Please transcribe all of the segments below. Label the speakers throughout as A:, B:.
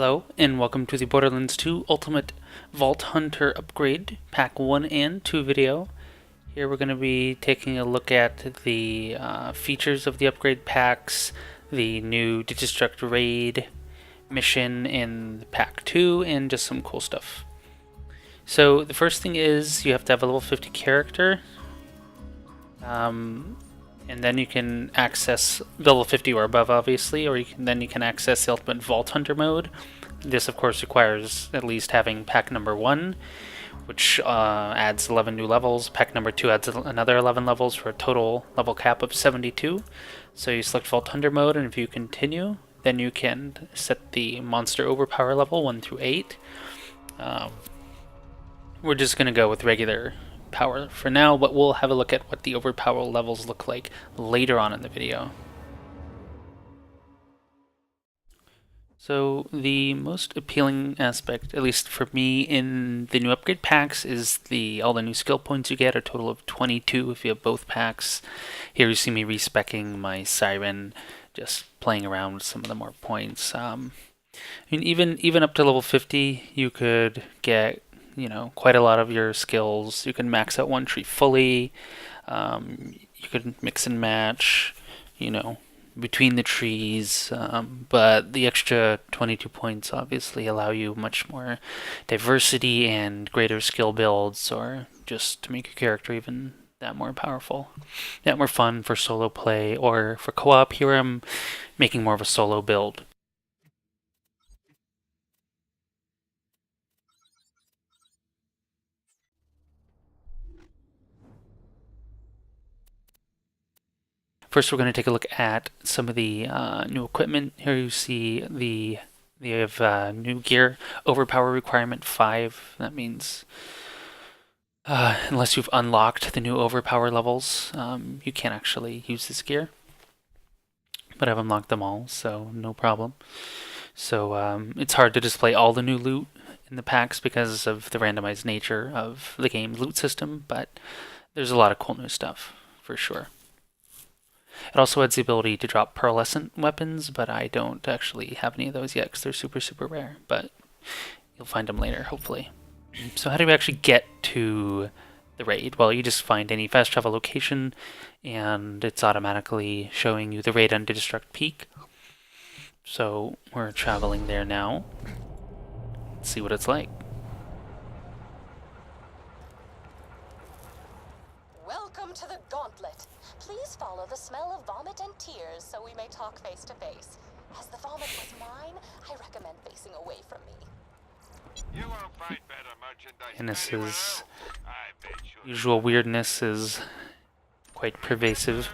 A: Hello, and welcome to the Borderlands 2 Ultimate Vault Hunter Upgrade Pack 1 and 2 video. Here we're going to be taking a look at the features of the upgrade packs, the new Digistruct raid mission in Pack 2, and just some cool stuff. So the first thing is you have to have a level 50 character, and then you can access level 50 or above, obviously, or then you can access the Ultimate Vault Hunter mode. This, of course, requires at least having pack number 1, which adds 11 new levels. Pack number 2 adds another 11 levels for a total level cap of 72. So you select Vault Hunter mode, and if you continue, then you can set the monster overpower level 1 through 8. We're just going to go with regular power for now, but we'll have a look at what the overpower levels look like later on in the video. So the most appealing aspect, at least for me, in the new upgrade packs is all the new skill points you get, a total of 22 if you have both packs. Here you see me respecking my Siren, just playing around with some of the more points. I mean, even up to level 50, you could get quite a lot of your skills. You can max out one tree fully. You could mix and match, between the trees, but the extra 22 points obviously allow you much more diversity and greater skill builds, or just to make your character even that more powerful, that more fun for solo play or for co-op. Here I'm making more of a solo build. First, we're going to take a look at some of the new equipment. Here you see they have new gear, overpower requirement 5. That means unless you've unlocked the new overpower levels, you can't actually use this gear. But I've unlocked them all, so no problem. So it's hard to display all the new loot in the packs because of the randomized nature of the game's loot system, but there's a lot of cool new stuff, for sure. It also adds the ability to drop pearlescent weapons, but I don't actually have any of those yet because they're super, super rare, but you'll find them later, hopefully. So how do we actually get to the raid? Well, you just find any fast travel location, and it's automatically showing you the raid on Digistruct Peak. So we're traveling there now. Let's see what it's like.
B: Welcome to the Gauntlet. Please follow the smell of vomit and tears so we may talk face to face. As the vomit was mine, I recommend facing away from me.
C: You won't find better merchandise.
A: And this is usual weirdness is quite pervasive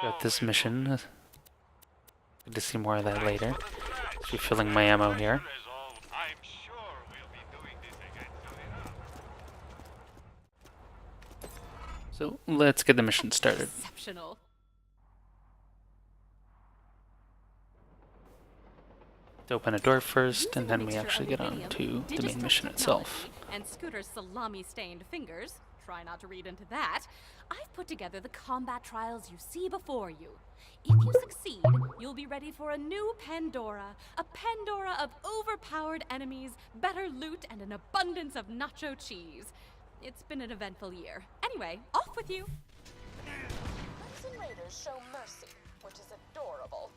A: throughout this mission. Good to see more of that later. Just refilling my ammo here. So let's get the mission started.
B: Exceptional.
A: To open a door first, and then we actually get on to the main mission itself.
D: And Scooter's salami-stained fingers, try not to read into that, I've put together the combat trials you see before you. If you succeed, you'll be ready for a new Pandora, a Pandora of overpowered enemies, better loot, and an abundance of nacho cheese. It's been an eventful year. Anyway, off with you.
B: Crimson Raiders show mercy, which is adorable.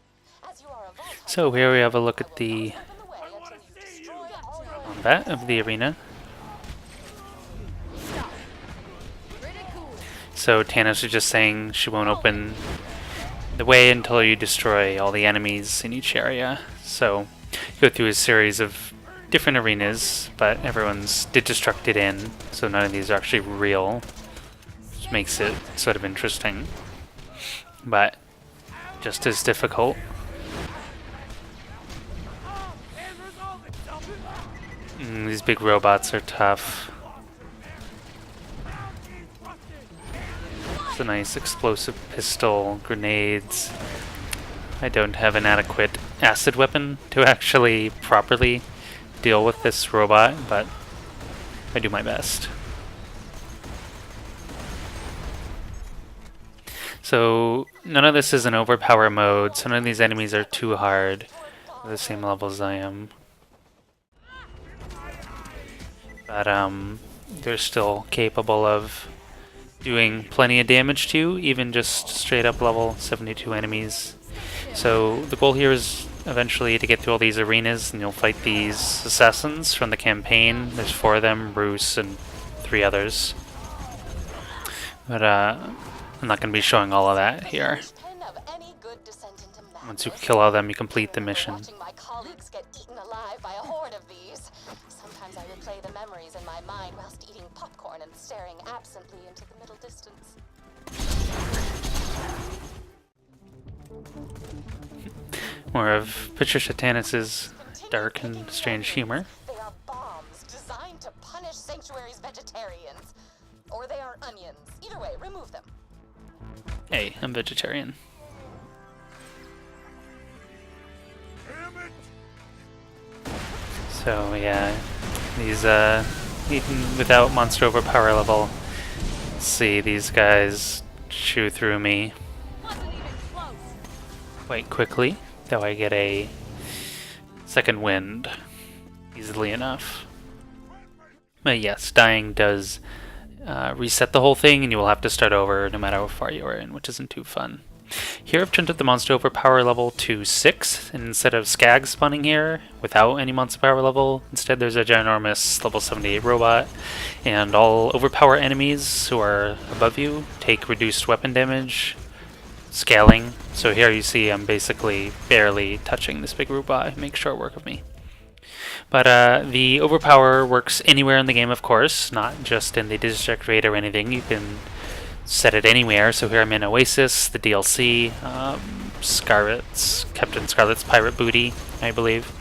B: As you are a vault hunter,
A: So here we have a look at the
B: open the way until you destroy all your
A: combat of the arena. So Tanos is just saying she won't open the way until you destroy all the enemies in each area. So you go through a series of different arenas, but everyone's Digistructed in, so none of these are actually real, which makes it sort of interesting, but just as difficult. These big robots are tough. It's a nice explosive pistol, grenades. I don't have an adequate acid weapon to actually properly deal with this robot, but I do my best. So none of this is an overpower mode, so none of these enemies are too hard. They're the same level as I am. but they're still capable of doing plenty of damage to you, even just straight up level 72 enemies. So the goal here is eventually to get through all these arenas, and you'll fight these assassins from the campaign. There's 4 of them, Bruce and 3 others. But I'm not going to be showing all of that here. Once you kill all of them, you complete the mission.
B: Watching my colleagues get eaten alive by a horde of these. Sometimes I replay the memories in my mind whilst eating popcorn and staring absently into the middle distance.
A: More of Patricia Tanis's dark and strange humor.
B: They are bombs designed to punish Sanctuary's vegetarians. Or they are onions. Either way, remove them.
A: Hey, I'm vegetarian. So yeah, these even without monster overpower level, see these guys chew through me quite quickly, though I get a second wind easily enough. But yes, dying does reset the whole thing, and you will have to start over no matter how far you are in, which isn't too fun. Here I've turned up the monster overpower level to 6, and instead of Skag spawning here without any monster power level, instead there's a ginormous level 78 robot, and all overpower enemies who are above you take reduced weapon damage, scaling. So here you see I'm basically barely touching this big robot. It makes short work of me. But the overpower works anywhere in the game, of course, not just in the Digistruct raid or anything. You can set it anywhere. So here I'm in Oasis, the DLC, Captain Scarlet's pirate booty, I believe.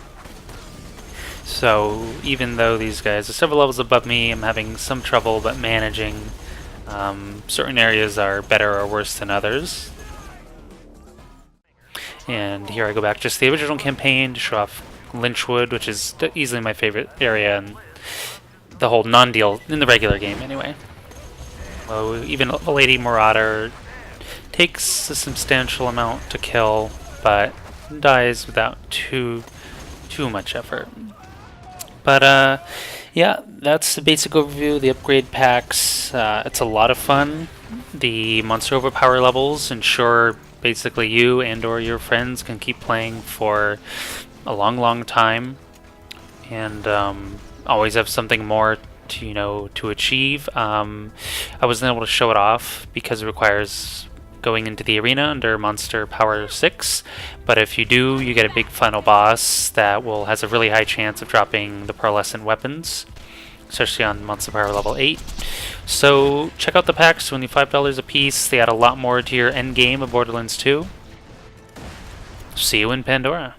A: So even though these guys are several levels above me, I'm having some trouble but managing. Certain areas are better or worse than others. And here I go back just to the original campaign to show off Lynchwood, which is easily my favorite area in the whole non-deal, in the regular game anyway. Well, even a Lady Marauder takes a substantial amount to kill, but dies without too much effort. But yeah, that's the basic overview of the upgrade packs. It's a lot of fun. The monster overpower levels ensure basically you and or your friends can keep playing for a long time, and always have something more to achieve. I wasn't able to show it off because it requires going into the arena under Monster Power 6, but if you do, you get a big final boss that has a really high chance of dropping the pearlescent weapons, especially on Monster Power level 8. So check out the packs, only $5 a piece. They add a lot more to your end game of Borderlands 2. See you in Pandora.